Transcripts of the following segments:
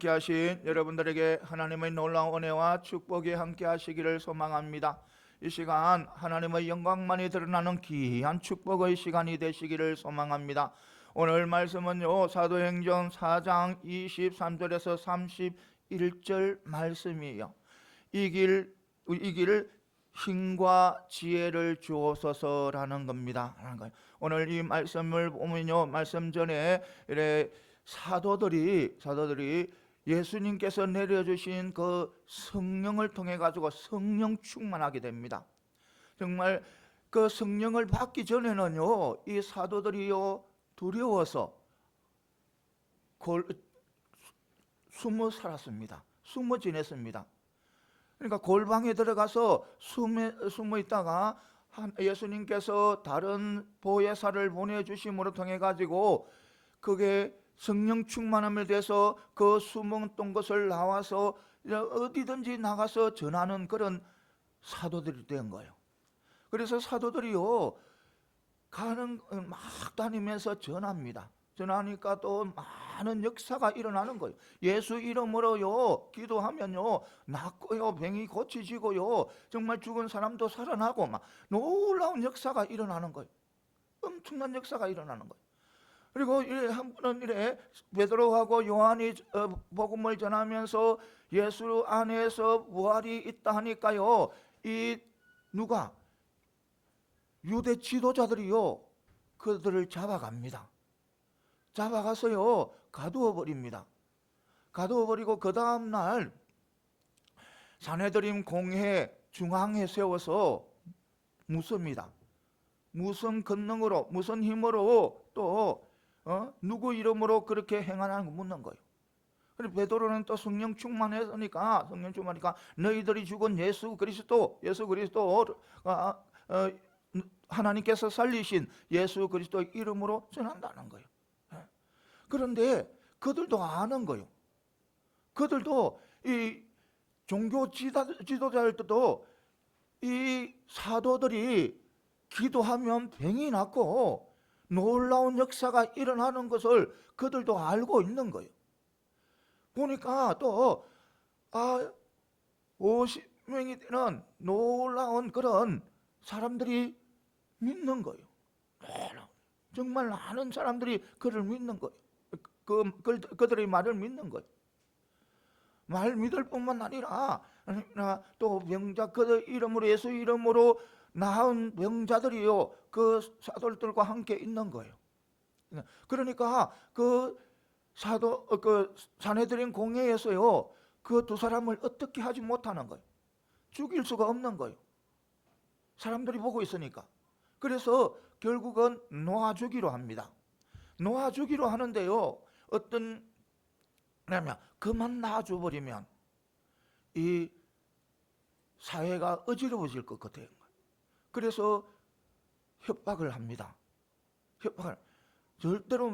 함께 하신 여러분들에게 하나님의 놀라운 은혜와 축복이 함께 하시기를 소망합니다. 이 시간 하나님의 영광만이 드러나는 귀한 축복의 시간이 되시기를 소망합니다. 오늘 말씀은요, 사도행전 4장 23절에서 31절 말씀이에요. 이 길 힘과 지혜를 주옵소서라는 겁니다. 오늘 이 말씀을 보면요, 말씀 전에 이래 사도들이 예수님께서 내려주신 그 성령을 통해 가지고 성령 충만하게 됩니다. 정말 그 성령을 받기 전에는요, 이 사도들이요 두려워서 숨어 살았습니다. 숨어 지냈습니다. 그러니까 골방에 들어가서 숨어 있다가 예수님께서 다른 보혜사를 보내주심으로 통해 가지고 그게 성령 충만함에 대해서 그 숨었던 것을 나와서 어디든지 나가서 전하는 그런 사도들이 된 거예요. 그래서 사도들이요 막 다니면서 전합니다. 전하니까 또 많은 역사가 일어나는 거예요. 예수 이름으로요 기도하면요 낫고요 병이 고치지고요 정말 죽은 사람도 살아나고 막 놀라운 역사가 일어나는 거예요. 엄청난 역사가 일어나는 거예요. 그리고 한 분은 이래 베드로하고 요한이 복음을 전하면서 예수 안에서 부활이 있다 하니까요 이 누가 유대 지도자들이요 그들을 잡아갑니다. 잡아가서요 가두어 버립니다. 가두어 버리고 그 다음 날 산헤드림 공회 중앙에 세워서 묻습니다. 무슨 권능으로 무슨 힘으로 또 누구 이름으로 그렇게 행하냐고 묻는 거예요. 그리고 베드로는 또 성령 충만했으니까 너희들이 죽은 예수 그리스도 하나님께서 살리신 예수 그리스도 이름으로 전한다는 거예요. 그런데 그들도 아는 거예요. 그들도 이 종교 지도자들도 이 사도들이 기도하면 병이 낫고 놀라운 역사가 일어나는 것을 그들도 알고 있는 거예요. 보니까 또 50명이 되는 놀라운 그런 사람들이 믿는 거예요. 정말 많은 사람들이 그를 믿는 거예요. 그들의 말을 믿는 거예요. 말 믿을 뿐만 아니라 또 병자 그들 이름으로 예수 이름으로 나은 병자들이요 그 사도들과 함께 있는 거예요. 그러니까 그 산헤드린 공회에서요 그 두 사람을 어떻게 하지 못하는 거예요. 죽일 수가 없는 거예요. 사람들이 보고 있으니까. 그래서 결국은 놓아주기로 합니다. 놓아주기로 하는데요 왜냐면 그만 놔줘 버리면 이 사회가 어지러워질 것 같아요. 그래서 협박을 합니다. 협박을 절대로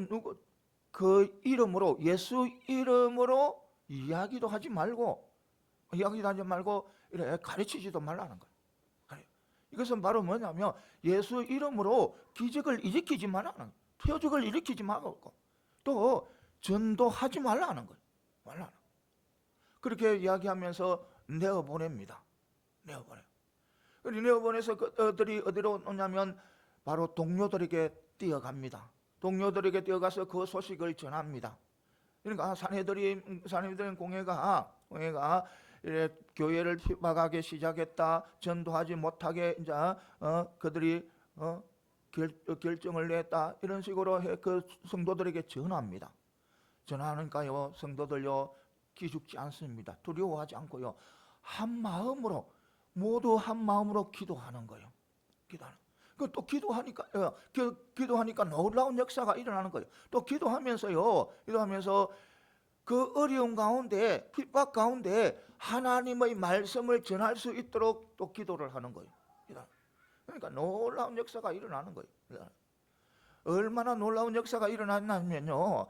그 이름으로 예수 이름으로 이야기도 하지 말고 이렇게 가르치지도 말라는 거예요. 이것은 바로 뭐냐면 예수 이름으로 기적을 일으키지 말라는, 표적을 일으키지 말고 또 전도하지 말라는 거예요. 그렇게 이야기하면서 내어보냅니다. 내어보내서 그들이 어디로 오냐면 바로 동료들에게 뛰어갑니다. 동료들에게 뛰어가서 그 소식을 전합니다. 그러니까 산헤드린 공회가 교회를 핍박하기 시작했다. 전도하지 못하게 이제 그들이 결정을 냈다. 이런 식으로 그 성도들에게 전합니다. 전하니까요 성도들요 기죽지 않습니다. 두려워하지 않고요 모두 한 마음으로 기도하는 거예요. 또 기도하니까 놀라운 역사가 일어나는 거예요. 또 기도하면서 그 어려운 가운데 핍박 가운데 하나님의 말씀을 전할 수 있도록 또 기도를 하는 거예요. 그러니까 놀라운 역사가 일어나는 거예요. 얼마나 놀라운 역사가 일어났냐면요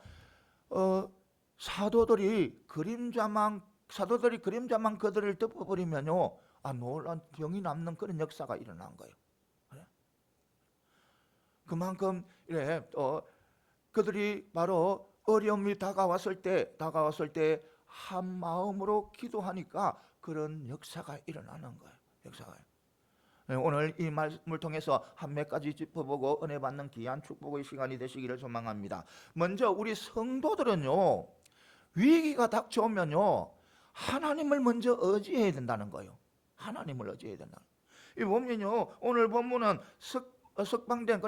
사도들이 그림자만 그들을 덮어버리면요 놀라운 병이 남는 그런 역사가 일어난 거예요. 그만큼 그들이 바로 어려움이 다가왔을 때 한 마음으로 기도하니까 그런 역사가 일어나는 거예요. 역사가. 오늘 이 말씀을 통해서 한 몇 가지 짚어보고 은혜 받는 귀한 축복의 시간이 되시기를 소망합니다. 먼저 우리 성도들은요, 위기가 닥쳐오면요, 하나님을 먼저 의지해야 된다는 거예요. 하나님을 의지해야 된다. 이 보면요, 오늘 본문은 석방된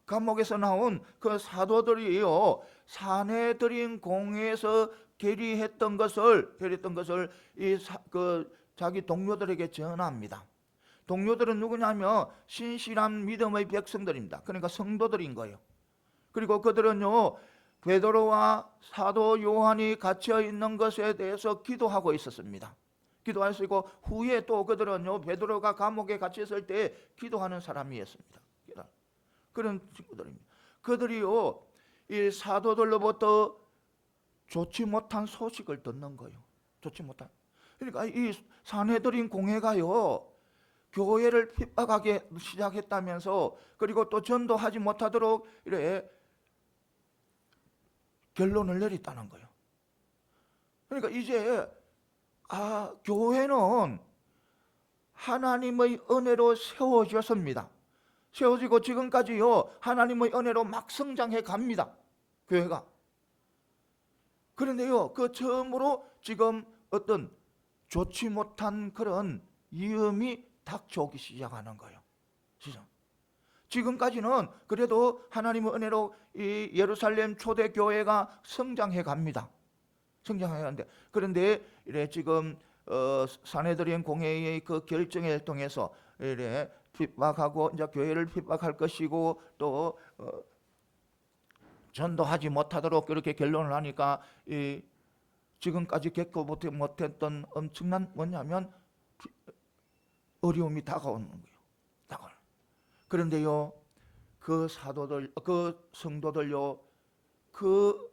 감옥에서 나온 그 사도들이요, 사내들인 공회에서 결의했던 것을 자기 동료들에게 전합니다. 동료들은 누구냐면 신실한 믿음의 백성들입니다. 그러니까 성도들인 거예요. 그리고 그들은요, 베드로와 사도 요한이 갇혀 있는 것에 대해서 기도하고 있었습니다. 기도하시고 후에 또 그들은요, 베드로가 감옥에 갇혀 있을 때 기도하는 사람이었습니다. 그런 친구들입니다. 그들이요, 이 사도들로부터 좋지 못한 소식을 듣는 거예요. 좋지 못한. 그러니까 이 사내들인 공회가요, 교회를 핍박하기 시작했다면서, 그리고 또 전도하지 못하도록 이렇게 결론을 내렸다는 거예요. 그러니까 이제 교회는 하나님의 은혜로 세워졌습니다. 세워지고 지금까지요, 하나님의 은혜로 막 성장해 갑니다. 교회가. 그런데요, 그 처음으로 지금 어떤 좋지 못한 그런 위험이 닥쳐오기 시작하는 거예요. 지금까지는 그래도 하나님의 은혜로 이 예루살렘 초대교회가 성장해 갑니다. 성장해 가는데, 그런데 이래 지금 사내들인 공회의 그 결정을 통해서 이래 핍박하고 이제 교회를 핍박할 것이고 또 전도하지 못하도록 그렇게 결론을 하니까 이 지금까지 겪고 못했던 엄청난 뭐냐면 어려움이 다가오는 거예요. 그런데요, 그 사도들, 그 성도들요, 그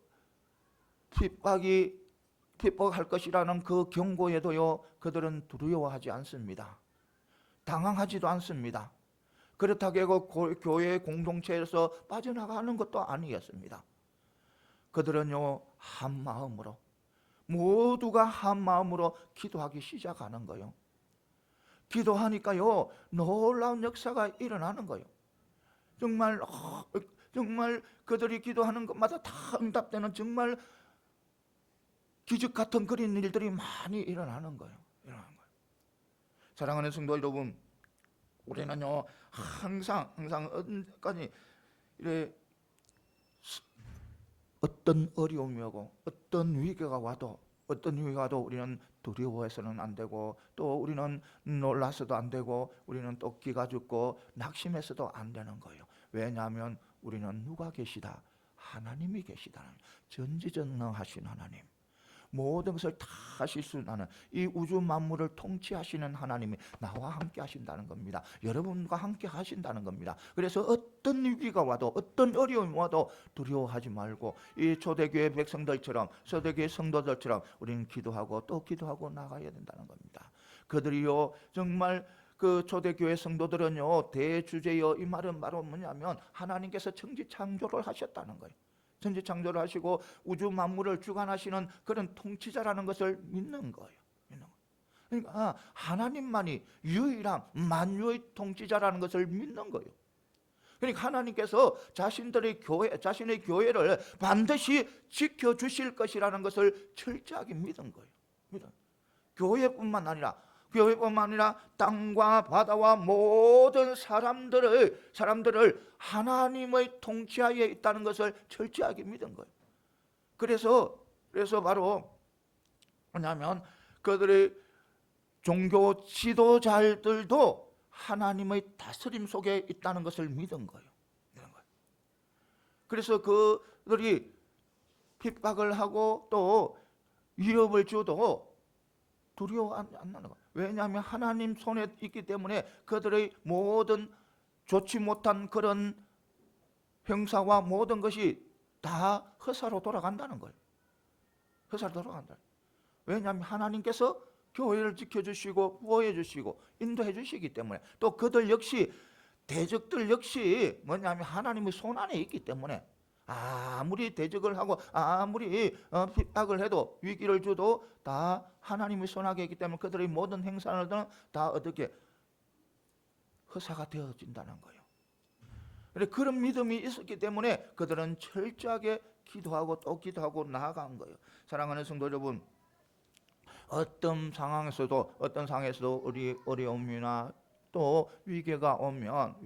핍박할 것이라는 그 경고에도요, 그들은 두려워하지 않습니다. 당황하지도 않습니다. 그렇다고 해서 교회 공동체에서 빠져나가는 것도 아니었습니다. 그들은요, 한 마음으로, 모두가 한 마음으로 기도하기 시작하는 거예요. 기도하니까요, 놀라운 역사가 일어나는 거예요. 정말 그들이 기도하는 것마다 다 응답되는 정말 기적 같은 그런 일들이 많이 일어나는 거예요. 사랑하는 성도 여러분, 우리는요, 항상 언제까지 이래 어떤 어려움이 오고 어떤 위기가 와도 우리는 두려워해서는 안 되고, 또 우리는 놀라서도 안 되고, 우리는 또 기가 죽고 낙심해서도 안 되는 거예요. 왜냐하면 우리는 누가 계시다? 하나님이 계시다. 전지전능하신 하나님, 모든 것을 다 하실 수 있는 이 우주 만물을 통치하시는 하나님이 나와 함께 하신다는 겁니다. 여러분과 함께 하신다는 겁니다. 그래서 어떤 위기가 와도 어떤 어려움이 와도 두려워하지 말고 이 초대교회 백성들처럼, 초대교회 성도들처럼 우리는 기도하고 또 기도하고 나가야 된다는 겁니다. 그들이요, 정말 그 초대교회 성도들은요, 대주제여, 이 말은 바로 뭐냐면 하나님께서 천지 창조를 하셨다는 거예요. 천지 창조를 하시고 우주 만물을 주관하시는 그런 통치자라는 것을 믿는 거예요. 그러니까 하나님만이 유일한 만유의 통치자라는 것을 믿는 거예요. 그러니까 하나님께서 자신의 교회를 반드시 지켜주실 것이라는 것을 철저하게 믿은 거예요. 교회뿐만 아니라 땅과 바다와 모든 사람들을 하나님의 통치하에 있다는 것을 철저하게 믿은 거예요. 그래서 바로 뭐냐면 그들의 종교 지도자들도 하나님의 다스림 속에 있다는 것을 믿은 거예요. 그래서 그들이 핍박을 하고 또 위협을 줘도 두려워 안 하는 거예요. 왜냐하면 하나님 손에 있기 때문에 그들의 모든 좋지 못한 그런 형사와 모든 것이 다 허사로 돌아간다는 거예요. 허사로 돌아간다. 왜냐하면 하나님께서 교회를 지켜주시고 보호해 주시고 인도해 주시기 때문에, 또 그들 역시 대적들 역시 뭐냐면 하나님의 손 안에 있기 때문에 아무리 대적을 하고 아무리 핍박을 해도 위기를 줘도 다 하나님의 손아귀에 있기 때문에 그들의 모든 행사들은 다 어떻게 허사가 되어진다는 거예요. 그런 믿음이 있었기 때문에 그들은 철저하게 기도하고 또 기도하고 나아간 거예요. 사랑하는 성도 여러분, 어떤 상황에서도 우리 어려움이나 또 위기가 오면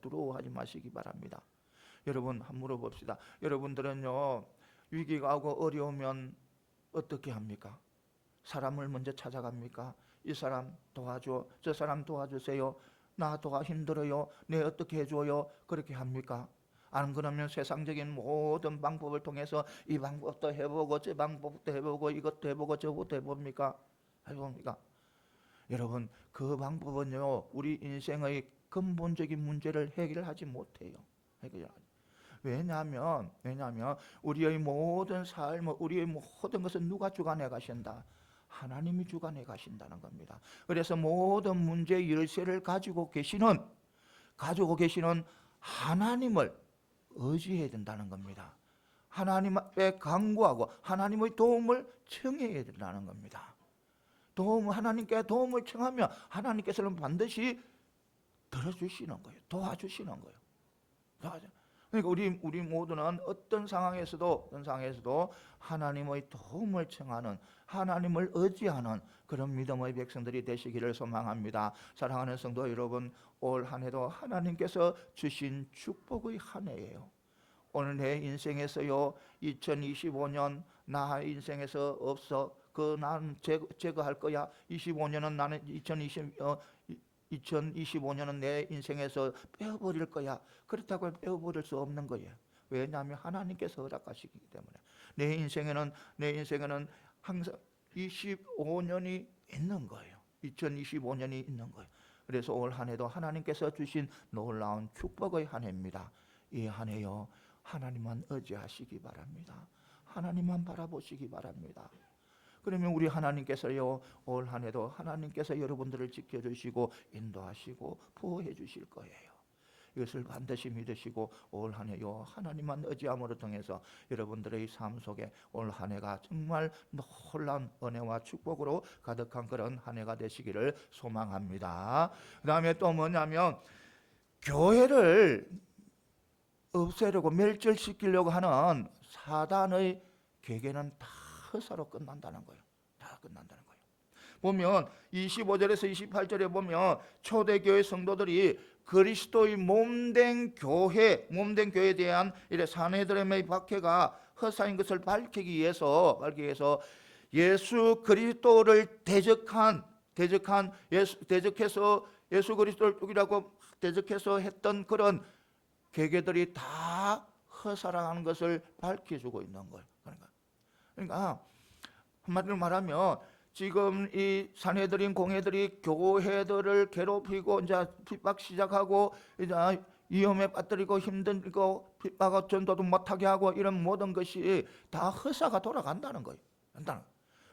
두려워하지 마시기 바랍니다. 여러분 한번 물어봅시다. 여러분들은요, 위기가 오고 어려우면 어떻게 합니까? 사람을 먼저 찾아갑니까? 이 사람 도와줘, 저 사람 도와주세요, 나 도와 힘들어요, 내 어떻게 해줘요, 그렇게 합니까? 안 그러면 세상적인 모든 방법을 통해서 이 방법도 해보고 저 방법도 해보고 이것도 해보고 저것도 해봅니까? 여러분, 그 방법은요, 우리 인생의 근본적인 문제를 해결하지 못해요. 왜냐하면 우리의 모든 삶, 우리의 모든 것은 누가 주관해 가신다? 하나님이 주관해 가신다는 겁니다. 그래서 모든 문제의 열쇠를 가지고 계시는 하나님을 의지해야 된다는 겁니다. 하나님 앞에 간구하고 하나님의 도움을 청해야 된다는 겁니다. 하나님께 도움을 청하면 하나님께서는 반드시 들어주시는 거예요. 도와주시는 거예요. 그러니까 우리 모두는 어떤 상황에서도 하나님의 도움을 청하는, 하나님을 의지하는 그런 믿음의 백성들이 되시기를 소망합니다. 사랑하는 성도 여러분, 올 한 해도 하나님께서 주신 축복의 한 해예요. 오늘 내 인생에서요, 2025년 나 인생에서 없어, 난 제거할 거야. 25년은 나는 2025년은 내 인생에서 빼어버릴 거야. 그렇다고 빼어버릴 수 없는 거예요. 왜냐하면 하나님께서 허락하시기 때문에. 내 인생에는 항상 25년이 있는 거예요. 2025년이 있는 거예요. 그래서 올 한 해도 하나님께서 주신 놀라운 축복의 한 해입니다. 이 한 해요, 하나님만 의지하시기 바랍니다. 하나님만 바라보시기 바랍니다. 그러면 우리 하나님께서요, 올 한 해도 하나님께서 여러분들을 지켜주시고 인도하시고 보호해 주실 거예요. 이것을 반드시 믿으시고 올 한 해요, 하나님만 의지함으로 통해서 여러분들의 삶 속에 올 한 해가 정말 놀라운 은혜와 축복으로 가득한 그런 한 해가 되시기를 소망합니다. 그 다음에 또 뭐냐면, 교회를 없애려고 멸절시키려고 하는 사단의 계획은 다 허사로 끝난다는 거예요. 다 끝난다는 거예요. 보면 25절에서 28절에 보면 초대교회 성도들이 그리스도의 몸된 교회에 대한 사내들의 박해가 허사인 것을 밝히기 위해서 예수 그리스도를 대적해서 예수 그리스도를 죽이라고 대적해서 했던 그런 계계들이 다 허사라는 것을 밝혀주고 있는 거예요. 그러니까 한마디로 말하면 지금 이 산헤드린 공회들이 교회들을 괴롭히고 이제 핍박 시작하고 이제 위험에 빠뜨리고 힘들고 핍박하고 전도도 못하게 하고 이런 모든 것이 다 허사가 돌아간다는 거예요.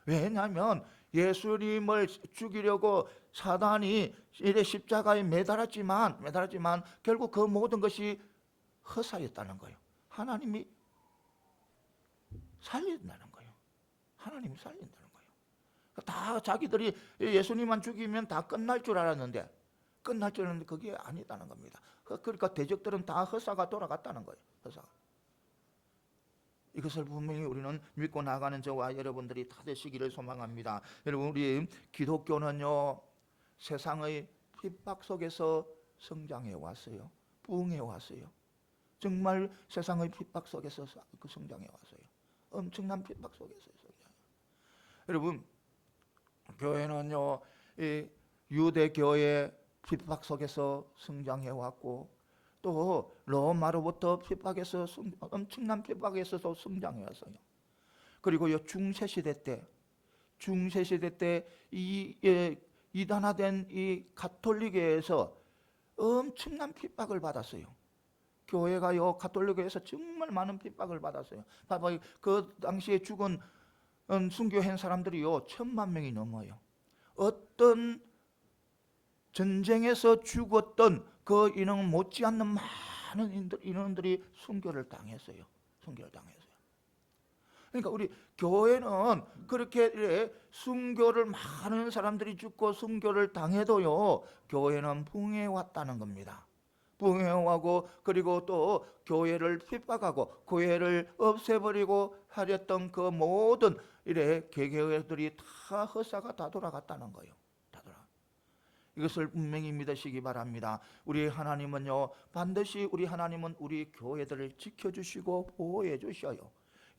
왜냐하면 예수님을 죽이려고 사단이 이래 십자가에 매달았지만 결국 그 모든 것이 허사였다는 거예요. 하나님이 살린다는 거예요. 하나님이 살린다는 거예요. 다 자기들이 예수님만 죽이면 다 끝날 줄 알았는데 그게 아니다는 겁니다. 그러니까 대적들은 다 허사가 돌아갔다는 거예요. 허사가. 이것을 분명히 우리는 믿고 나가는 저와 여러분들이 다 되시기를 소망합니다. 여러분, 우리 기독교는요, 세상의 핍박 속에서 성장해 왔어요. 부흥해 왔어요. 정말 세상의 핍박 속에서 성장해 왔어요. 엄청난 핍박 속에서 성장해. 여러분, 교회는요, 이 유대교의 핍박 속에서 성장해 왔고, 또 로마로부터 엄청난 핍박에서도 성장해 왔어요. 그리고 중세시대 때 이단화된 이 가톨릭에서 엄청난 핍박을 받았어요. 교회가요, 가톨릭에서 정말 많은 핍박을 받았어요. 봐봐, 그 당시에 죽은 순교한 사람들이요 1000만 명이 넘어요. 어떤 전쟁에서 죽었던 그 인원 못지않는 많은 인원들이 순교를 당했어요. 순교를 당했어요. 그러니까 우리 교회는 그렇게 순교를 많은 사람들이 죽고 순교를 당해도요, 교회는 붕해왔다는 겁니다. 붕해하고, 그리고 또 교회를 핍박하고 교회를 없애버리고 하렸던 그 모든 개교회들이 다 허사가 다 돌아갔다는 거예요. 다 돌아. 이것을 분명히 믿으시기 바랍니다. 우리 하나님은요, 반드시 우리 하나님은 우리 교회들을 지켜주시고 보호해 주셔요.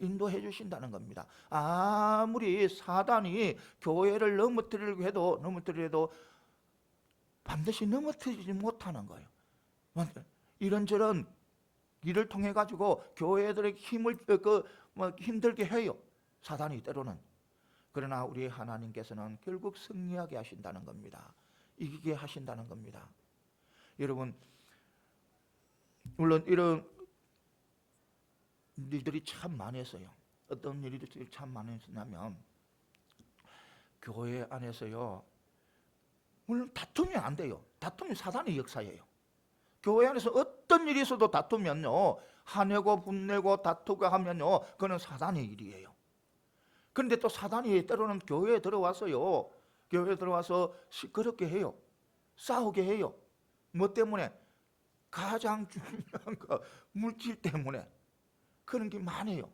인도해 주신다는 겁니다. 아무리 사단이 교회를 넘어뜨리려고 해도 반드시 넘어뜨리지 못하는 거예요. 이런저런 일을 통해 가지고 교회들의 힘을 힘들게 해요. 사단이 때로는. 그러나 우리 하나님께서는 결국 승리하게 하신다는 겁니다. 이기게 하신다는 겁니다. 여러분, 물론 이런 일들이 참 많았어요. 어떤 일들이 참 많았냐면, 교회 안에서요, 물론 다툼이 안 돼요. 다툼이 사단의 역사예요. 교회 안에서 어떤 일이 있어도 다투면요, 화내고 분내고 다투고 하면요, 그건 사단의 일이에요. 그런데 또 사단이 때로는 교회에 들어와서요, 교회에 들어와서 시끄럽게 해요. 싸우게 해요. 뭐 때문에? 가장 중요한 거 물질 때문에. 그런 게 많아요.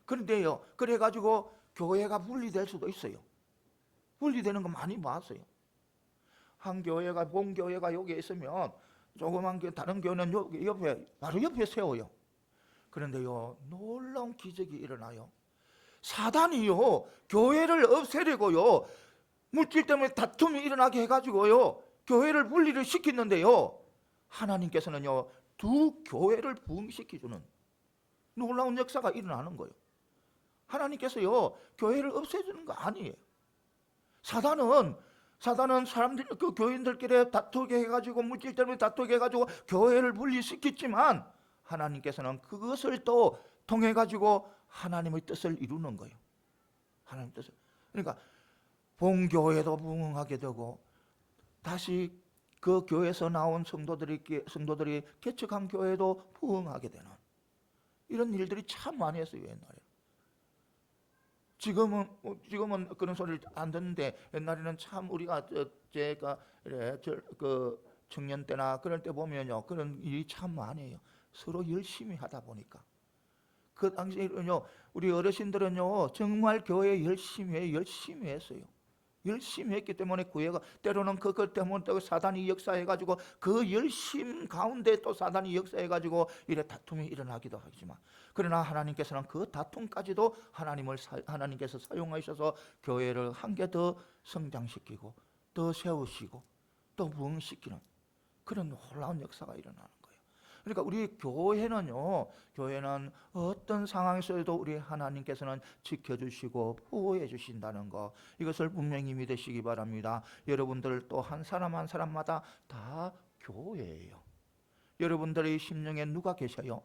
그런데요, 그래가지고 교회가 분리될 수도 있어요. 분리되는 거 많이 봤어요. 한 교회가, 본교회가 여기 있으면 조그만 게 다른 교회는 여기 옆에, 바로 옆에 세워요. 그런데요, 놀라운 기적이 일어나요. 사단이요, 교회를 없애려고요, 물질 때문에 다툼이 일어나게 해가지고요, 교회를 분리를 시키는데요, 하나님께서는요, 두 교회를 부흥시켜주는 놀라운 역사가 일어나는 거예요. 하나님께서요, 교회를 없애주는 거 아니에요. 사단은 사람들, 그 교인들끼리 다투게 해가지고, 물질 때문에 다투게 해가지고 교회를 분리시켰지만, 하나님께서는 그것을 또 통해 가지고 하나님의 뜻을 이루는 거예요. 하나님의 뜻을. 그러니까 본교회도 부흥하게 되고, 다시 그 교회에서 나온 성도들이 개척한 교회도 부흥하게 되는 이런 일들이 참 많이 했어요, 옛날에. 지금은 그런 소리를 안 듣는데, 옛날에는 참 우리가 제가 그 청년 때나 그럴 때 보면요, 그런 일이 참 많아요. 서로 열심히 하다 보니까. 그 당시에는요, 우리 어르신들은요, 정말 교회 열심히 했어요. 열심히 했기 때문에 교회가, 때로는 그것 때문에 또 사단이 역사해가지고, 그 열심 가운데 또 사단이 역사해가지고 이래 다툼이 일어나기도 하지만, 그러나 하나님께서는 그 다툼까지도 하나님께서 사용하셔서 교회를 한 개 더 성장시키고, 더 세우시고, 또 부흥시키는 그런 놀라운 역사가 일어나는 거예요. 그러니까 우리 교회는 어떤 상황에서도 우리 하나님께서는 지켜주시고 보호해 주신다는 거, 이것을 분명히 믿으시기 바랍니다. 여러분들 또 한 사람 한 사람마다 다 교회예요. 여러분들의 심령에 누가 계셔요?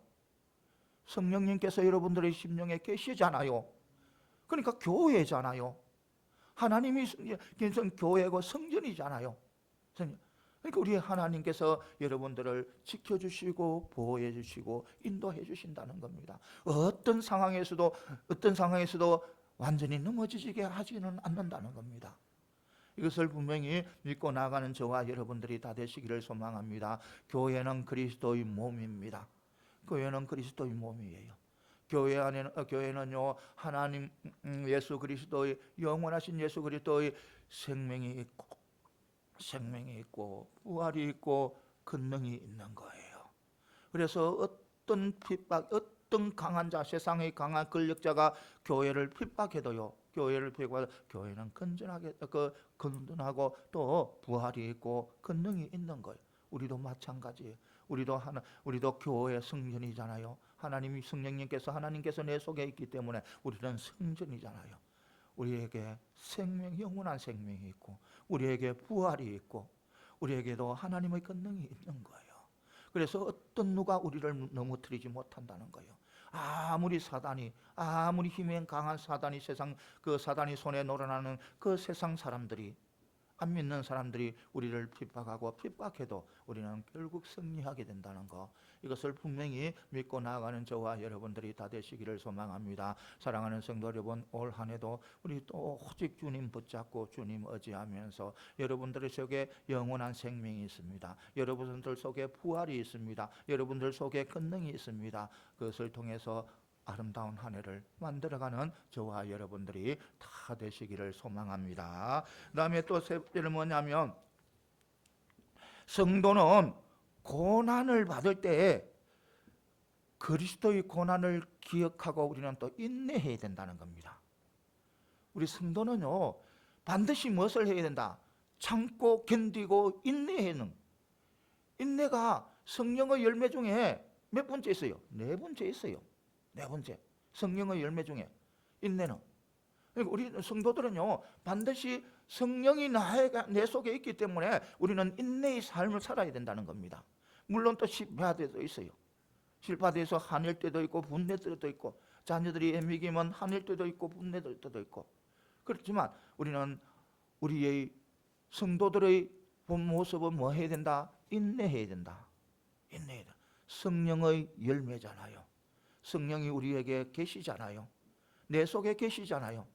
성령님께서 여러분들의 심령에 계시잖아요. 그러니까 교회잖아요. 하나님이 교회고 성전이잖아요. 그러니까 우리 하나님께서 여러분들을 지켜주시고 보호해 주시고 인도해 주신다는 겁니다. 어떤 상황에서도 완전히 넘어지게 하지는 않는다는 겁니다. 이것을 분명히 믿고 나가는 저와 여러분들이 다 되시기를 소망합니다. 교회는 그리스도의 몸입니다. 교회는 그리스도의 몸이에요. 교회는요, 하나님 예수 그리스도의, 영원하신 예수 그리스도의 생명이 있고 부활이 있고 권능이 있는 거예요. 그래서 어떤 핍박, 어떤 강한 자, 세상의 강한 권력자가 교회를 핍박해도요, 교회는 건전하고 또 부활이 있고 권능이 있는 거예요. 우리도 마찬가지예요. 우리도 교회의 성전이잖아요. 하나님께서 내 속에 있기 때문에 우리는 성전이잖아요. 우리에게 영원한 생명이 있고, 우리에게 부활이 있고, 우리에게도 하나님의 권능이 있는 거예요. 그래서 어떤 누가 우리를 넘어뜨리지 못한다는 거예요. 아무리 힘이 강한 사단이 사단이 손에 놀아나는 그 세상 사람들이, 안 믿는 사람들이 우리를 핍박하고 핍박해도 우리는 결국 승리하게 된다는 거, 이것을 분명히 믿고 나아가는 저와 여러분들이 다 되시기를 소망합니다. 사랑하는 성도 여러분, 올 한 해도 우리 또 오직 주님 붙잡고 주님 의지하면서 여러분들 속에 영원한 생명이 있습니다. 여러분들 속에 부활이 있습니다. 여러분들 속에 권능이 있습니다. 그것을 통해서 아름다운 한 해를 만들어가는 저와 여러분들이 다 되시기를 소망합니다. 그 다음에 또 세 번째는 뭐냐면, 성도는 고난을 받을 때 그리스도의 고난을 기억하고 우리는 또 인내해야 된다는 겁니다. 우리 성도는요, 반드시 무엇을 해야 된다? 참고 견디고 인내하는, 인내가 성령의 열매 중에 몇 번째 있어요? 네 번째 있어요. 네 번째, 성령의 열매 중에 인내는. 그러니까 우리 성도들은요, 반드시 성령이 내 속에 있기 때문에 우리는 인내의 삶을 살아야 된다는 겁니다. 물론 또 실패할 때도 있어요. 실패할 때에서 화낼 때도 있고 분낼 때도 있고, 자녀들이 애미기면 화낼 때도 있고 분낼 때도 있고, 그렇지만 우리는 우리의 성도들의 본 모습은 뭐 해야 된다? 인내해야 된다. 인내해야 된다. 성령의 열매잖아요. 성령이 우리에게 계시잖아요. 내 속에 계시잖아요.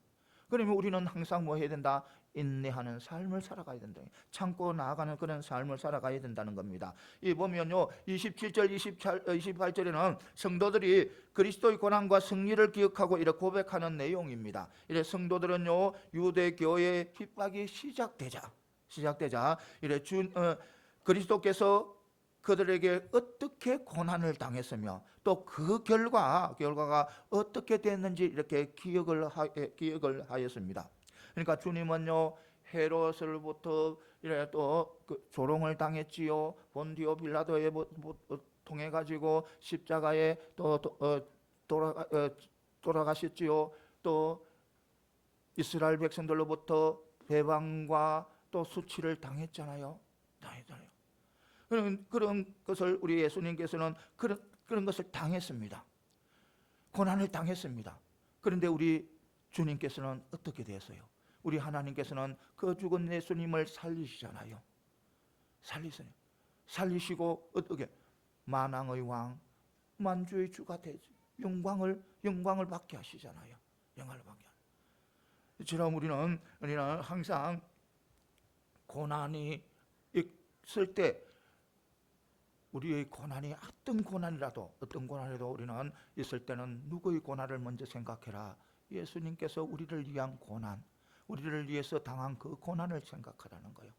그러면 우리는 항상 뭐 해야 된다? 인내하는 삶을 살아가야 된다. 참고 나아가는 그런 삶을 살아가야 된다는 겁니다. 이 보면요, 27절, 28절에는 성도들이 그리스도의 고난과 승리를 기억하고 이렇게 고백하는 내용입니다. 이래 성도들은요, 유대 교회의 핍박이 시작되자 이래 그리스도께서 그들에게 어떻게 고난을 당했으며 또 그 결과가 어떻게 됐는지 이렇게 기억을 하였습니다. 그러니까 주님은요, 헤롯으로부터 이래 또 조롱을 당했지요. 본디오 빌라도에 통해 가지고 십자가에 또 돌아가셨지요. 또 이스라엘 백성들로부터 배반과 또 수치를 당했잖아요. 그런 것을 우리 예수님께서는 그런 것을 당했습니다. 고난을 당했습니다. 그런데 우리 주님께서는 어떻게 되었어요? 우리 하나님께서는 그 죽은 예수님을 살리시잖아요. 살리시고 어떻게? 만왕의 왕, 만주의 주가 되지. 영광을 받게 하시잖아요. 영광을 받게. 처럼 우리는 항상 고난이 있을 때, 우리의 고난이 어떤 고난이라도 우리는 있을 때는 누구의 고난을 먼저 생각해라? 예수님께서 우리를 위한 고난, 우리를 위해서 당한 그 고난을 생각하라는 거예요.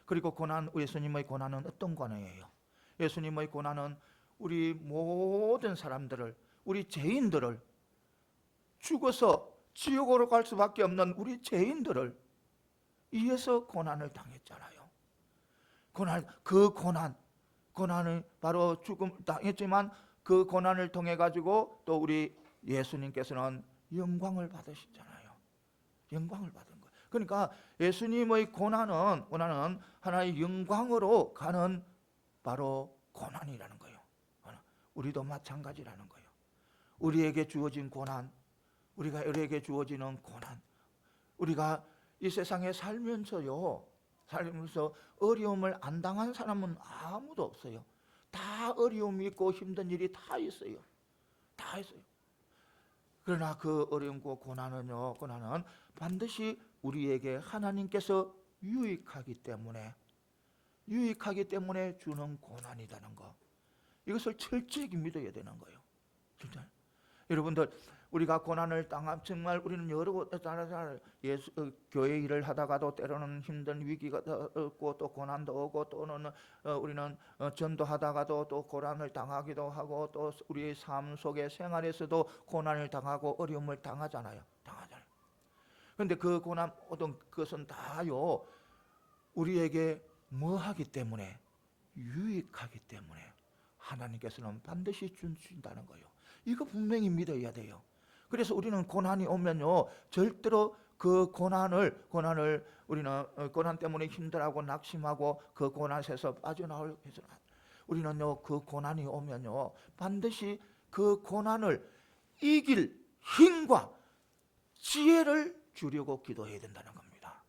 그리고 예수님의 고난은 어떤 고난이에요? 예수님의 고난은 우리 모든 사람들을, 우리 죄인들을, 죽어서 지옥으로 갈 수밖에 없는 우리 죄인들을 위해서 고난을 당했잖아요. 고난을 바로 죽음 당했지만 그 고난을 통해 가지고 또 우리 예수님께서는 영광을 받으시잖아요. 영광을 받은 거예요. 그러니까 예수님의 고난은 하나의 영광으로 가는 바로 고난이라는 거예요. 우리도 마찬가지라는 거예요. 우리에게 주어진 고난, 우리에게 주어지는 고난, 우리가 이 세상에 살면서 어려움을 안 당한 사람은 아무도 없어요. 다 어려움이 있고 힘든 일이 다 있어요. 그러나 그 어려움과 고난은 반드시 우리에게 하나님께서 유익하기 때문에 주는 고난이라는 거, 이것을 철저히 믿어야 되는 거예요. 진짜. 여러분들, 우리가 고난을 당하면 정말 우리는 여러 교회 일을 하다가도 때로는 힘든 위기가 오고 또 고난도 오고, 또는 우리는 전도하다가도 또 고난을 당하기도 하고, 또 우리의 삶 속의 생활에서도 고난을 당하고 어려움을 당하잖아요. 그런데 그 고난 어떤 것은 다요, 우리에게 뭐 하기 때문에? 유익하기 때문에 하나님께서는 반드시 주신다는 거예요. 이거 분명히 믿어야 돼요. 그래서 우리는 고난이 오면요, 절대로 그 고난을 우리는 고난 때문에 힘들어하고 낙심하고 그 고난에서 빠져나올 해서, 우리는요, 그 고난이 오면요, 반드시 그 고난을 이길 힘과 지혜를 주려고 기도해야 된다는 겁니다.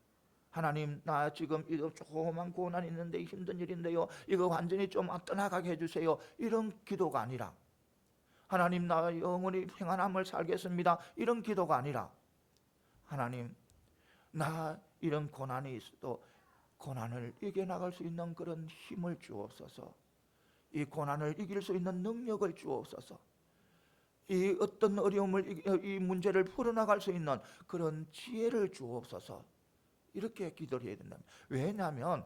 하나님, 나 지금 이거 조그만 고난 있는데 힘든 일인데요, 이거 완전히 좀 떠나가게 해주세요. 이런 기도가 아니라, 하나님, 나 영원히 평안함을 살겠습니다. 이런 기도가 아니라, 하나님, 나 이런 고난이 있어도 고난을 이겨나갈 수 있는 그런 힘을 주옵소서. 이 고난을 이길 수 있는 능력을 주옵소서. 이 어떤 어려움을, 이 문제를 풀어나갈 수 있는 그런 지혜를 주옵소서. 이렇게 기도를 해야 된다. 왜냐하면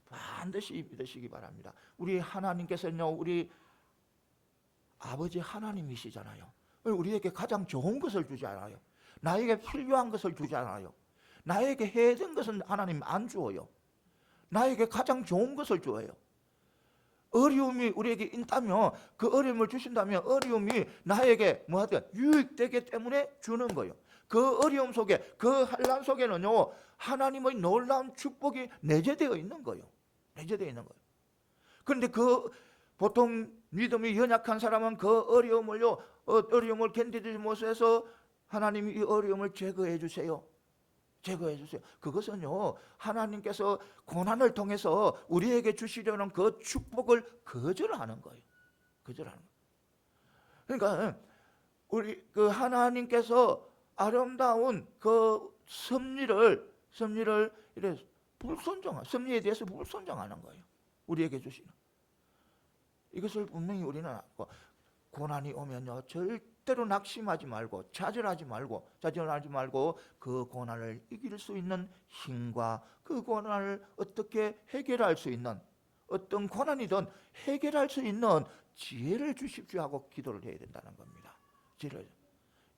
반드시 믿으시기 바랍니다. 우리 하나님께서는요, 우리 아버지 하나님이시잖아요. 우리에게 가장 좋은 것을 주지 않아요. 나에게 필요한 것을 주지 않아요. 나에게 해야 되는 것은 하나님 안 주어요. 나에게 가장 좋은 것을 주어요. 어려움이 우리에게 있다면, 그 어려움을 주신다면 어려움이 나에게 뭐하든 유익되기 때문에 주는 거예요. 그 어려움 속에, 그 환난 속에는요, 하나님의 놀라운 축복이 내재되어 있는 거예요. 내재되어 있는 거예요. 그런데 그 보통 믿음이 연약한 사람은 그 어려움을요, 어려움을 견디지 못해서 하나님이 이 어려움을 제거해 주세요. 제거해 주세요. 그것은요, 하나님께서 고난을 통해서 우리에게 주시려는 그 축복을 거절하는 거예요. 거절하는 거예요. 그러니까 우리 그 하나님께서 아름다운 그 섭리를 이래 섭리에 대해서 불순종하는 거예요. 우리에게 주시는. 이것을 분명히 우리는 알고, 고난이 오면요, 절대로 낙심하지 말고 좌절하지 말고 그 고난을 이길 수 있는 힘과 그 고난을 어떻게 해결할 수 있는, 어떤 고난이든 해결할 수 있는 지혜를 주십시오 하고 기도를 해야 된다는 겁니다. 지혜를.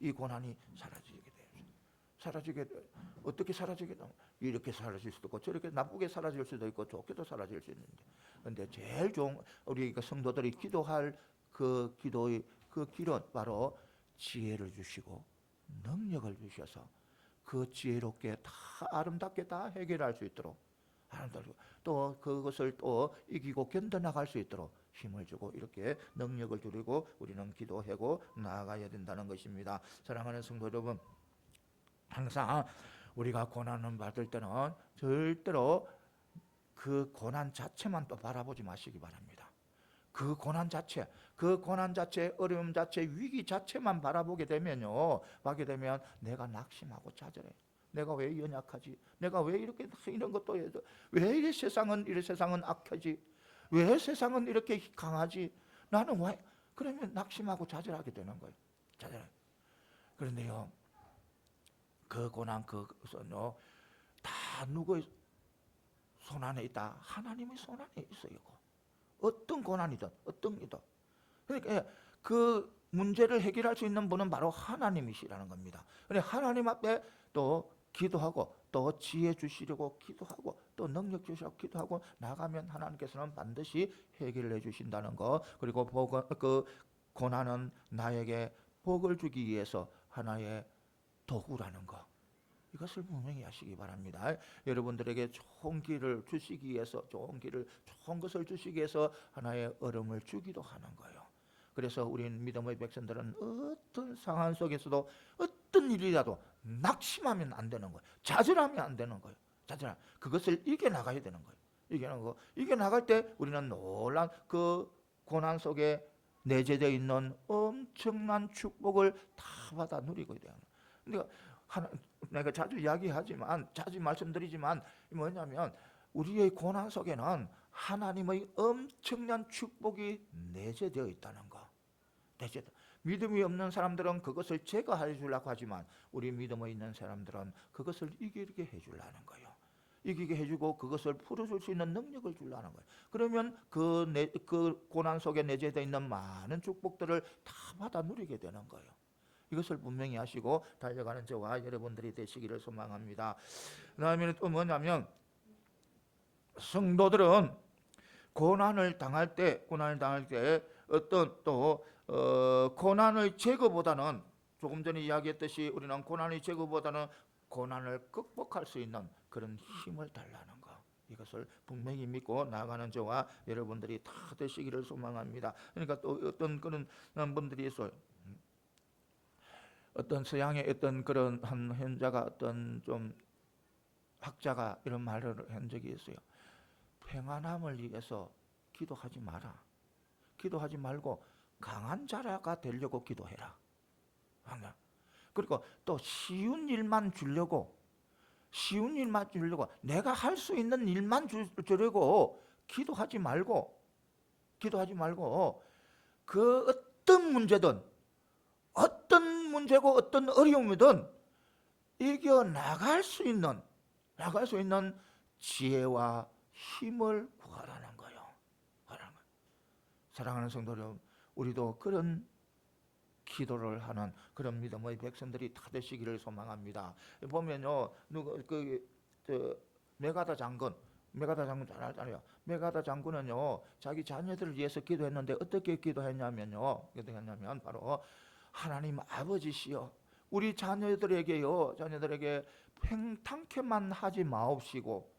이 고난이 사라지게 돼요. 어떻게 사라지게 돼요? 이렇게 사라질 수도 있고 저렇게 나쁘게 사라질 수도 있고 좋게도 사라질 수 있는데, 근데 제일 좋은, 우리 성도들이 기도할 그 기도의 그 길은 바로 지혜를 주시고 능력을 주셔서 그 지혜롭게 다 아름답게 다 해결할 수 있도록, 또 그것을 또 이기고 견뎌나갈 수 있도록 힘을 주고, 이렇게 능력을 주리고 우리는 기도하고 나아가야 된다는 것입니다. 사랑하는 성도 여러분, 항상 우리가 고난을 받을 때는 절대로 그 고난 자체만 또 바라보지 마시기 바랍니다. 그 고난 자체, 어려움 자체, 위기 자체만 바라보게 되면요, 내가 낙심하고 좌절해. 내가 왜 연약하지? 내가 왜 이렇게 이런 것도 해도, 왜 이 세상은 악하지? 왜 세상은 이렇게 강하지? 나는 왜? 그러면 낙심하고 좌절하게 되는 거예요. 그런데요, 그 고난, 그것은요, 다 누구의 손 안에 있다? 하나님의 손 안에 있어요. 어떤 고난이든 어떤 일이든. 그러니까 그 문제를 해결할 수 있는 분은 바로 하나님이시라는 겁니다. 그러니까 하나님 앞에 또 기도하고, 또 지혜 주시려고 기도하고, 또 능력 주시려고 기도하고 나가면 하나님께서는 반드시 해결해 주신다는 거. 그리고 그 고난은 나에게 복을 주기 위해서 하나의 도구라는 거. 이것을 분명히 하시기 바랍니다. 여러분들에게 좋은 길을 주시기 위해서, 좋은 것을 주시기 위해서 하나의 얼음을 주기도 하는 거예요. 그래서 우리는 믿음의 백성들은 어떤 상황 속에서도 어떤 일이라도 낙심하면 안 되는 거예요. 좌절하면 안 되는 거예요. 그것을 이겨나가야 되는 거예요. 이겨나갈 때 우리는 놀란 그 고난 속에 내재되어 있는 엄청난 축복을 다 받아 누리고 있어요. 그러니까 내가 자주 말씀드리지만 뭐냐면, 우리의 고난 속에는 하나님의 엄청난 축복이 내재되어 있다는 거. 믿음이 없는 사람들은 그것을 제거해 주려고 하지만, 우리 믿음이 있는 사람들은 그것을 이기게 해주려는 거예요. 이기게 해주고 그것을 풀어줄 수 있는 능력을 주려는 거예요. 그러면 그 고난 속에 내재되어 있는 많은 축복들을 다 받아 누리게 되는 거예요. 이것을 분명히 하시고 달려가는 저와 여러분들이 되시기를 소망합니다. 그 다음에 또 뭐냐면, 성도들은 고난을 당할 때 어떤 또 고난의 제거보다는, 조금 전에 이야기했듯이 우리는 고난의 제거보다는 고난을 극복할 수 있는 그런 힘을 달라는 거. 이것을 분명히 믿고 나아가는 저와 여러분들이 다 되시기를 소망합니다. 그러니까 또 어떤 그런 분들이 있어요. 어떤 서양의 어떤 그런 한 현자가 어떤 좀 학자가 이런 말을 한 적이 있어요. 평안함을 위해서 기도하지 마라. 기도하지 말고 강한 자라가 되려고 기도해라. 그리고 또 쉬운 일만 주려고 내가 할 수 있는 일만 주려고 기도하지 말고 그 어떤 문제고 어떤 어려움이든 이겨 나갈 수 있는 지혜와 힘을 구하라는 거예요. 사랑하는 성도 여러분, 우리도 그런 기도를 하는 그런 믿음의 백성들이 다 되시기를 소망합니다. 보면요, 메가다 장군 잘 알잖아요. 메가다 장군은요, 자기 자녀들을 위해서 기도했는데 어떻게 기도했냐면 바로 하나님 아버지시여, 우리 자녀들에게 팽탕케만 하지 마옵시고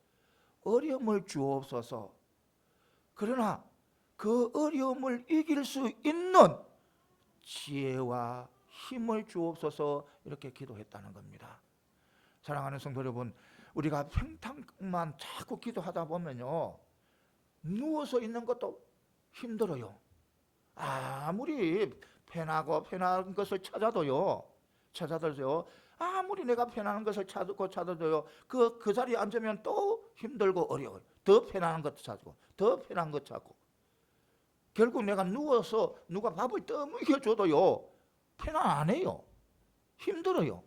어려움을 주옵소서. 그러나 그 어려움을 이길 수 있는 지혜와 힘을 주옵소서, 이렇게 기도했다는 겁니다. 사랑하는 성도 여러분, 우리가 팽탕만 자꾸 기도하다 보면요, 누워서 있는 것도 힘들어요. 아무리 편한 것을 찾아도요, 아무리 내가 편안한 것을 찾아도요, 그 자리에 앉으면 또 힘들고 어려워요. 더 편안한 것도 찾고, 더 편한 것 찾고. 결국 내가 누워서 누가 밥을 떠먹여줘도요, 편안 안 해요. 힘들어요.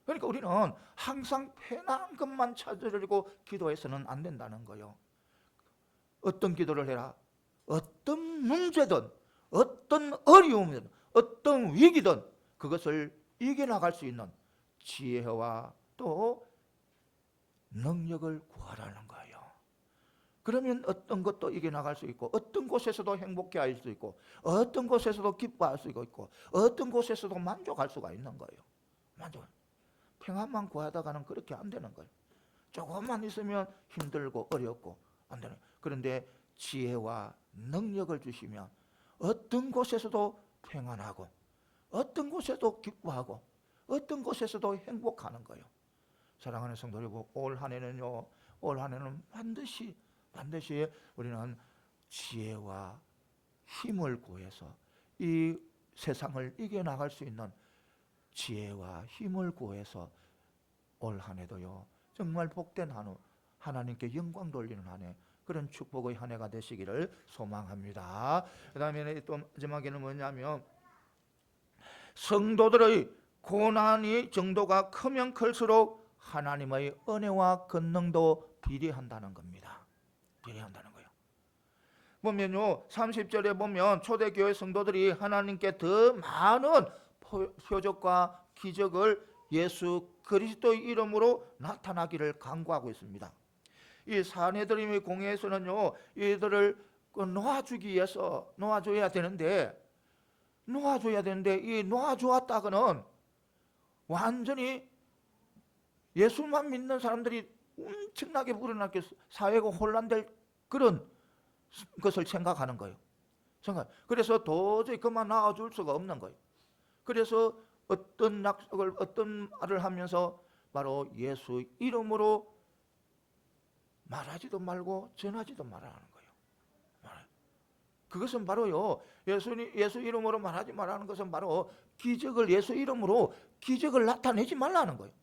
그러니까 우리는 항상 편안한 것만 찾으려고 기도해서는 안 된다는 거예요. 어떤 기도를 해라. 어떤 문제든, 어떤 어려움이든, 어떤 위기든 그것을 이겨나갈 수 있는 지혜와 또 능력을 구하라는 거예요. 그러면 어떤 것도 이겨나갈 수 있고, 어떤 곳에서도 행복해 할 수 있고, 어떤 곳에서도 기뻐할 수 있고, 어떤 곳에서도 만족할 수가 있는 거예요. 평안만 구하다가는 그렇게 안 되는 거예요. 조금만 있으면 힘들고 어렵고 안 되는 거예요. 그런데 지혜와 능력을 주시면 어떤 곳에서도 평안하고, 어떤 곳에도 기뻐하고, 어떤 곳에서도 행복하는 거예요. 사랑하는 성도 여러분, 올 한 해는 반드시 우리는 지혜와 힘을 구해서 이 세상을 이겨나갈 수 있는 지혜와 힘을 구해서 올 한 해도요, 정말 복된 한 해, 하나님께 영광 돌리는 한 해, 그런 축복의 한 해가 되시기를 소망합니다. 그 다음에 또 마지막에는 뭐냐면, 성도들의 고난의 정도가 크면 클수록 하나님의 은혜와 권능도 비례한다는 겁니다. 비례한다는 거예요. 보면요, 30절에 보면 초대교회 성도들이 하나님께 더 많은 표적과 기적을 예수 그리스도의 이름으로 나타나기를 간구하고 있습니다. 이 사내들임의 공회에서는요, 이들을 놓아줘야 되는데 이 놓아주었다가는 완전히 예수만 믿는 사람들이 엄청나게 불어나게 사회가 혼란될 그런 것을 생각하는 거예요. 그래서 도저히 그만 나와줄 수가 없는 거예요. 그래서 어떤 말을 하면서 바로 예수 이름으로 말하지도 말고 전하지도 말라는 거예요. 그것은 바로요, 예수 이름으로 말하지 말라는 것은 바로 예수 이름으로 기적을 나타내지 말라는 거예요.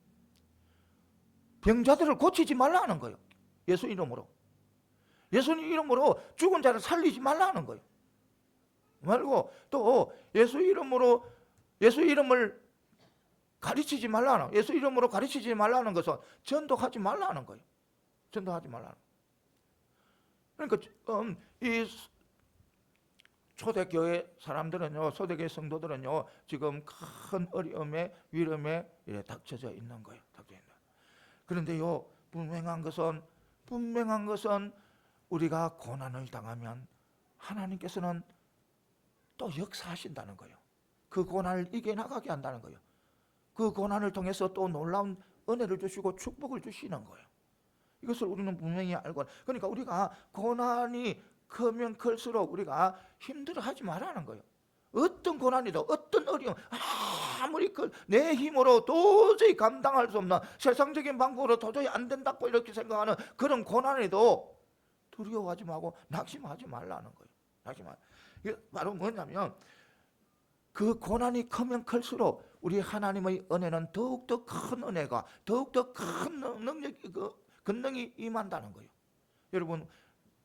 병자들을 고치지 말라는 거예요. 예수 이름으로 죽은 자를 살리지 말라는 거예요. 말고 또 예수 이름을 가르치지 말라는, 예수 이름으로 가르치지 말라는 것은 전도하지 말라는 거예요. 전도하지 말라는. 그러니까 이 초대교회 사람들은요, 초대교회 성도들은요, 지금 큰 어려움에 위험에 닥쳐져 있는 거예요. 그런데요, 분명한 것은 우리가 고난을 당하면 하나님께서는 또 역사하신다는 거예요. 그 고난을 이겨나가게 한다는 거예요. 그 고난을 통해서 또 놀라운 은혜를 주시고 축복을 주시는 거예요. 이것을 우리는 분명히 알고, 그러니까 우리가 고난이 크면 클수록 우리가 힘들어하지 말라는 거예요. 어떤 고난이든 어떤 어려움 아무리 내 힘으로 도저히 감당할 수 없는 세상적인 방법으로 도저히 안 된다고 이렇게 생각하는 그런 고난에도 두려워하지 말고 낙심하지 말라는 거예요. 낙심하. 이게 바로 뭐냐면 그 고난이 크면 클수록 우리 하나님의 은혜는 더욱더 큰 은혜가 더욱더 큰 능력, 권능이 임한다는 거예요. 여러분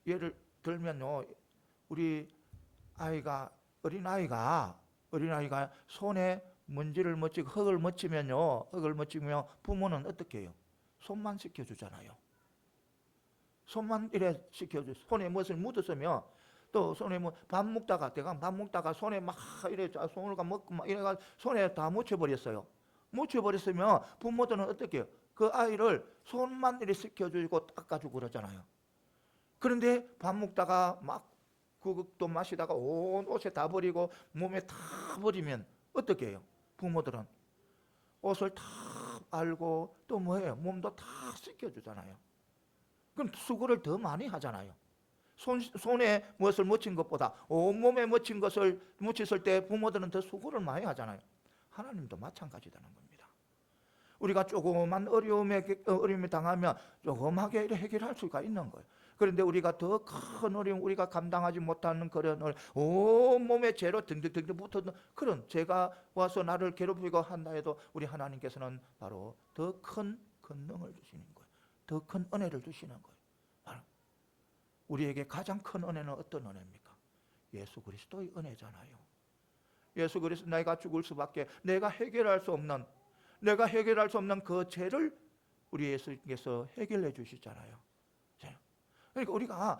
예를 들면요, 우리 어린아이가 손에 먼지를 묻히고 흙을 묻히면 부모는 어떻게 해요? 손만 씻겨주잖아요. 손만 이래 씻겨주. 손에 무엇을 묻었으면 또 손에 밥 먹다가 손에 막 이래 손을 먹고 막 이래가 손에 다 묻혀버렸어요. 묻혀버렸으면 부모들은 어떻게 해요? 그 아이를 손만 이래 씻겨주고 닦아주고 그러잖아요. 그런데 밥 먹다가 막 그것도 마시다가 온 옷에 다 버리고 몸에 다 버리면 어떻게 해요? 부모들은 옷을 다 알고 또 뭐예요? 몸도 다 씻겨주잖아요. 그럼 수고를 더 많이 하잖아요. 손에 무엇을 묻힌 것보다 온몸에 묻힌 것을 묻혔을 때 부모들은 더 수고를 많이 하잖아요. 하나님도 마찬가지라는 겁니다. 우리가 조그만 어려움에 당하면 조그맣게 해결할 수가 있는 거예요. 그런데 우리가 더 큰 어려움, 우리가 감당하지 못하는 그런 온몸에 죄로 등등등등 붙었는 그런 죄가 와서 나를 괴롭히고 한다 해도 우리 하나님께서는 바로 더 큰 권능을 주시는 거예요. 더 큰 은혜를 주시는 거예요. 바로 우리에게 가장 큰 은혜는 어떤 은혜입니까? 예수 그리스도의 은혜잖아요. 예수 그리스도 내가 죽을 수밖에 내가 해결할 수 없는 그 죄를 우리 예수님께서 해결해 주시잖아요. 그러니까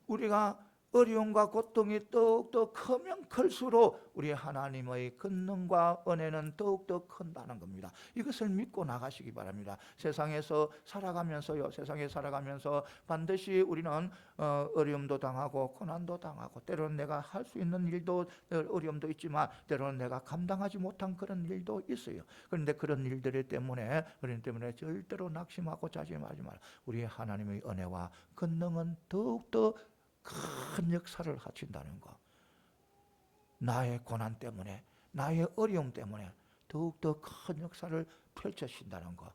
우리가 어려움과 고통이 더욱더 크면 클수록 우리 하나님의 권능과 은혜는 더욱더 큰다는 겁니다. 이것을 믿고 나가시기 바랍니다. 세상에 살아가면서 반드시 우리는 어려움도 당하고 고난도 당하고 때로는 내가 할 수 있는 일도 어려움도 있지만 때로는 내가 감당하지 못한 그런 일도 있어요. 그런데 그런 일들 때문에 절대로 낙심하고 자짐하지 마라. 우리 하나님의 은혜와 권능은 더욱더 큰 역사를 하신다는 거. 나의 고난 때문에 나의 어려움 때문에 더욱더 큰 역사를 펼쳐신다는 거.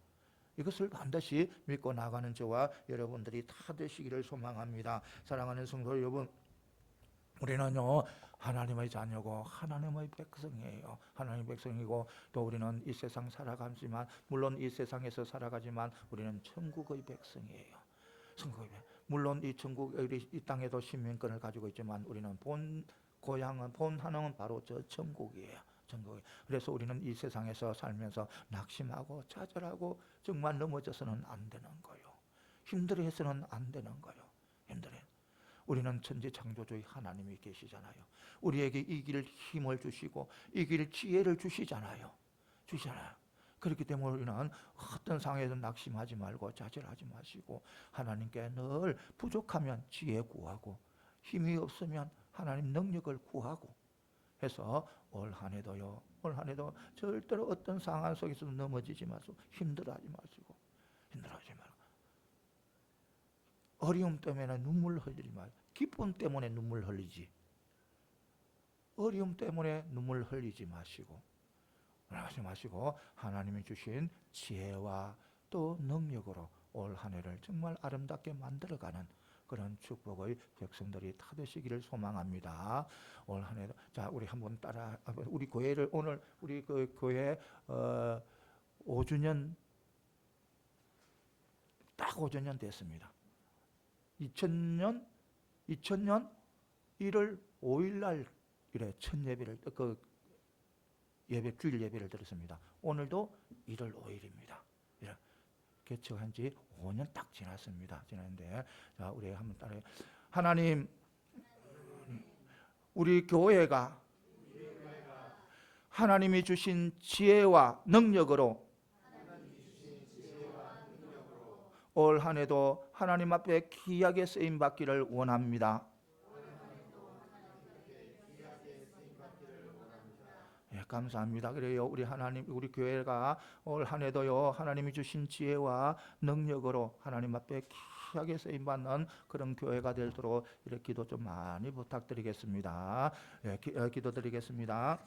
이것을 반드시 믿고 나가는 저와 여러분들이 다 되시기를 소망합니다. 사랑하는 성도 여러분, 우리는요 하나님의 자녀고 하나님의 백성이에요. 하나님의 백성이고 또 우리는 이 세상 살아가지만 물론 이 세상에서 살아가지만 우리는 천국의 백성이에요. 물론 이 땅에도 시민권을 가지고 있지만 우리는 본 하나는 바로 저 천국이에요. 그래서 우리는 이 세상에서 살면서 낙심하고 좌절하고 정말 넘어져서는 안 되는 거예요. 힘들어해서는 안 되는 거예요. 우리는 천지창조주의 하나님이 계시잖아요. 우리에게 이길 힘을 주시고 이길 지혜를 주시잖아요. 그렇기 때문에 우리는 어떤 상황에서 낙심하지 말고 좌절하지 마시고 하나님께 늘 부족하면 지혜 구하고 힘이 없으면 하나님 능력을 구하고 해서 올 한 해도 절대로 어떤 상황 속에서도 넘어지지 마시고 힘들어하지 마시고 어려움 때문에 눈물 흘리지 마시고 기쁨 때문에 눈물 흘리지 어려움 때문에 눈물 흘리지 마시고 하나님이 주신 지혜와 또 능력으로 올 한 해를 정말 아름답게 만들어가는 그런 축복의 백성들이 다 되시기를 소망합니다. 올 한 해도 자 우리 한번 우리 교회를 오늘 우리 그 교회 5주년 딱 5주년 됐습니다. 2000년 1월 5일 날 이래 첫 예배를 주일 예배를 드렸습니다. 오늘도 1월 5일입니다. 개척한 지 5년 딱 지났는데 자 우리 한번 따라해. 하나님, 우리 교회가 하나님이 주신 지혜와 능력으로 올 한 해도 하나님 앞에 귀하게 쓰임 받기를 원합니다. 감사합니다. 그래요. 우리 교회가 올 한 해도요, 하나님이 주신 지혜와 능력으로 하나님 앞에 귀하게 쓰임받는 그런 교회가 되도록 이렇게 기도 좀 많이 부탁드리겠습니다. 기도드리겠습니다.